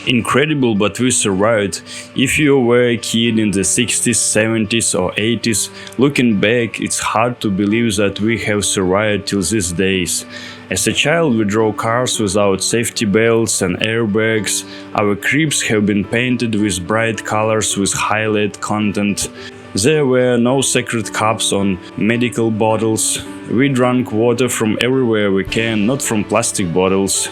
Incredible, but we survived. If you were a kid in the 60s, 70s, or 80s, looking back, it's hard to believe that we have survived till these days. As a child, we drove cars without safety belts and airbags. Our cribs have been painted with bright colors with high lead content. There were no sacred cups on medical bottles. We drank water from everywhere we can, not from plastic bottles.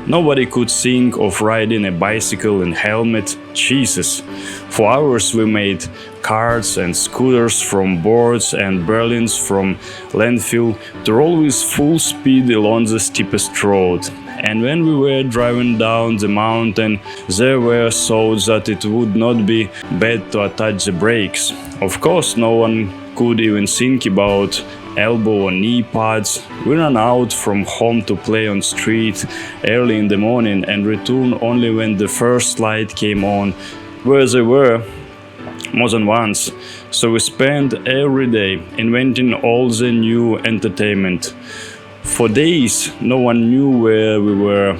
Nobody could think of riding a bicycle and helmet. Jesus! For hours we made carts and scooters from boards and berlins from landfill to roll with full speed along the steepest road. And when we were driving down the mountain, there were thoughts that it would not be bad to attach the brakes. Of course, no one could even think about elbow or knee pads. We ran out from home to play on street early in the morning and return only when the first light came on, where they were more than once. So we spent every day inventing all the new entertainment. For days, no one knew where we were.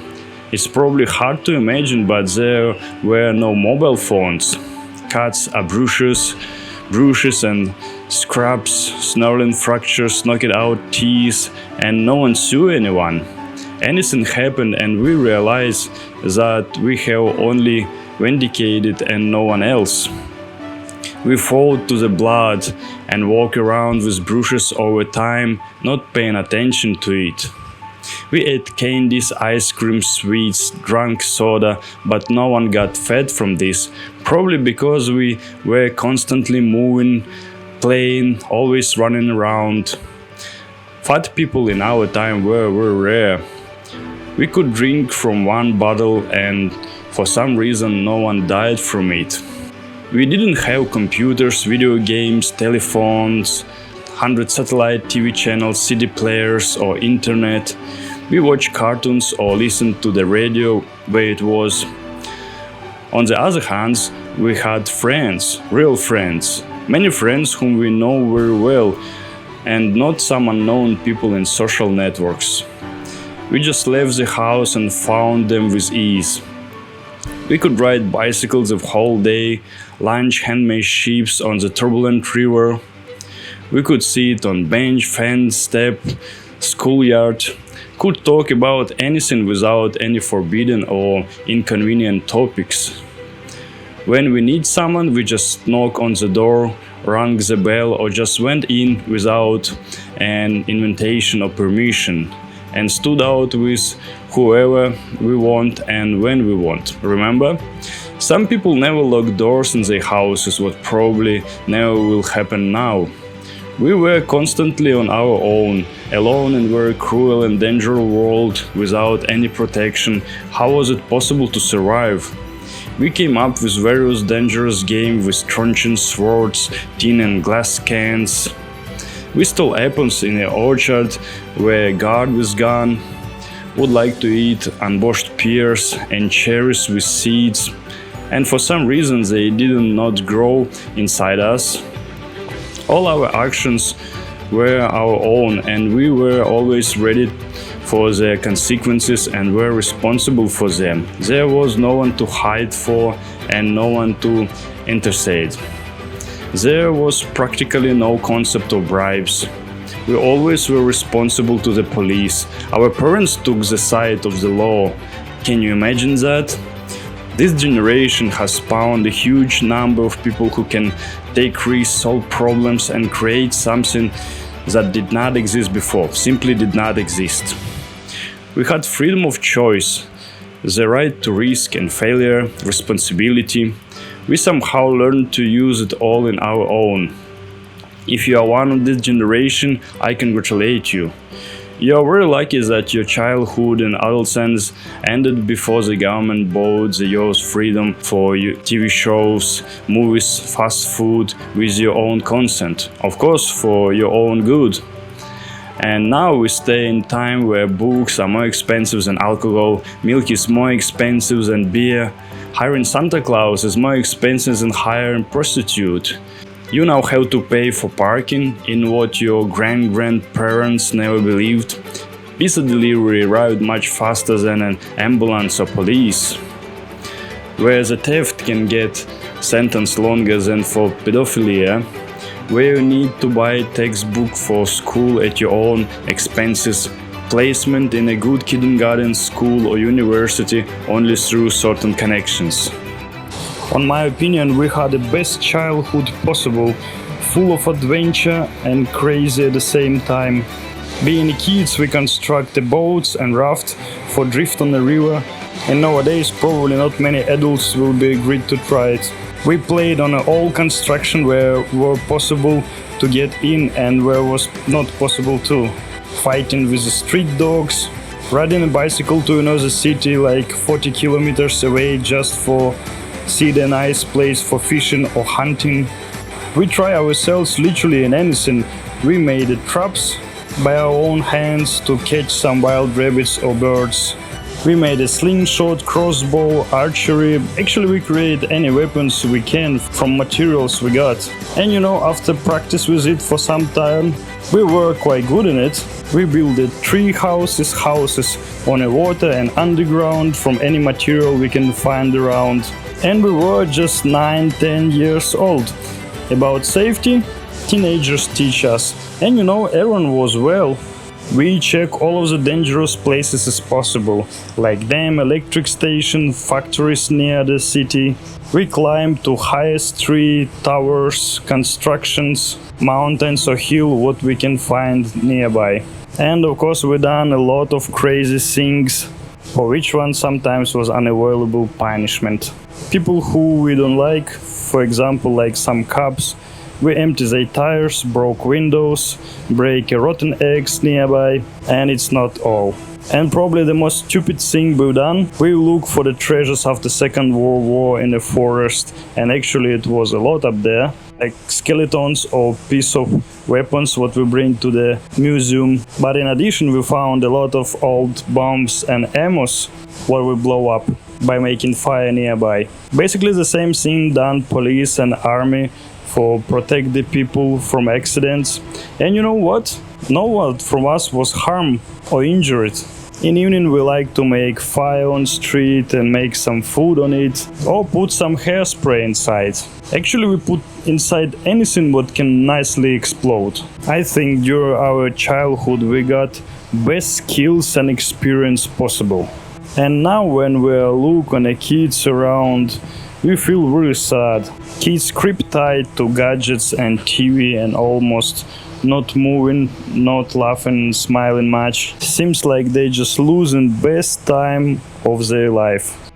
It's probably hard to imagine, but there were no mobile phones. Cuts are bruises and scrapes, snarling fractures, knocked out teeth, and no one sued anyone. Anything happened and we realized that we have only vindicated and no one else. We fought to the blood and walk around with bruises over time, not paying attention to it. We ate candies, ice cream, sweets, drank soda, but no one got fat from this, probably because we were constantly moving, playing, always running around. Fat people in our time were rare. We could drink from one bottle and for some reason no one died from it. We didn't have computers, video games, telephones, 100 satellite TV channels, CD players or internet. We watched cartoons or listened to the radio where it was. On the other hand, we had friends, real friends, many friends whom we know very well, and not some unknown people in social networks. We just left the house and found them with ease. We could ride bicycles the whole day, lunch handmade ships on the turbulent river. We could sit on bench, fence, step, schoolyard, could talk about anything without any forbidden or inconvenient topics. When we need someone, we just knock on the door, rang the bell, or just went in without an invitation or permission, and stood out with whoever we want and when we want. Remember? Some people never lock doors in their houses, what probably never will happen now. We were constantly on our own, alone in a very cruel and dangerous world without any protection. How was it possible to survive? We came up with various dangerous games with truncheon swords, tin and glass cans. We stole apples in an orchard where a guard with gun would like to eat unwashed pears and cherries with seeds, and for some reason they did not grow inside us. All our actions were our own, and we were always ready for their consequences and were responsible for them. There was no one to hide for and no one to intercede. There was practically no concept of bribes. We always were responsible to the police. Our parents took the side of the law. Can you imagine that? This generation has spawned a huge number of people who can take risks, solve problems, and create something that did not exist before, simply did not exist. We had freedom of choice, the right to risk and failure, responsibility. We somehow learned to use it all in our own. If you are one of this generation, I congratulate you. You are very lucky that your childhood and adolescence ended before the government bought your freedom for your TV shows, movies, fast food with your own consent, of course for your own good. And now we stay in time where books are more expensive than alcohol, milk is more expensive than beer, hiring Santa Claus is more expensive than hiring a prostitute. You now have to pay for parking in what your grandparents never believed. Pizza delivery arrived much faster than an ambulance or police. where the theft can get sentenced longer than for pedophilia, where you need to buy textbook for school at your own expenses, placement in a good kindergarten, school or university only through certain connections. On my opinion, we had the best childhood possible, full of adventure and crazy at the same time. Being kids, we construct the boats and rafts for drift on the river, and nowadays probably not many adults will be agreed to try it. We played on all construction where were possible to get in and where was not possible to. Fighting with the street dogs, riding a bicycle to another city like 40 kilometers away just for see the nice place for fishing or hunting. We try ourselves literally in anything. We made traps by our own hands to catch some wild rabbits or birds. We made a slingshot, crossbow, archery. Actually, we create any weapons we can from materials we got. And after practice with it for some time, we were quite good in it. We built tree houses on the water and underground from any material we can find around. And we were just 9-10 years old. About safety, teenagers teach us. And everyone was well. We check all of the dangerous places as possible, like dam, electric station, factories near the city. We climb to highest tree, towers, constructions, mountains or hill, what we can find nearby. And of course we done a lot of crazy things, for which one sometimes was unavoidable punishment. People who we don't like, for example like some cops, we empty their tires, broke windows, break rotten eggs nearby, and it's not all. And probably the most stupid thing we've done, we look for the treasures after Second World War in the forest, and actually it was a lot up there, like skeletons or piece of weapons what we bring to the museum. But in addition we found a lot of old bombs and ammos what we blow up by making fire nearby. Basically the same thing done police and army for protect the people from accidents. And you know what? No one from us was harmed or injured. In evening we like to make fire on street and make some food on it, or put some hairspray inside. Actually we put inside anything what can nicely explode. I think during our childhood we got best skills and experience possible. And now when we look on the kids around, we feel really sad. Kids creep tight to gadgets and TV and almost not moving, not laughing, smiling much. Seems like they just losing best time of their life.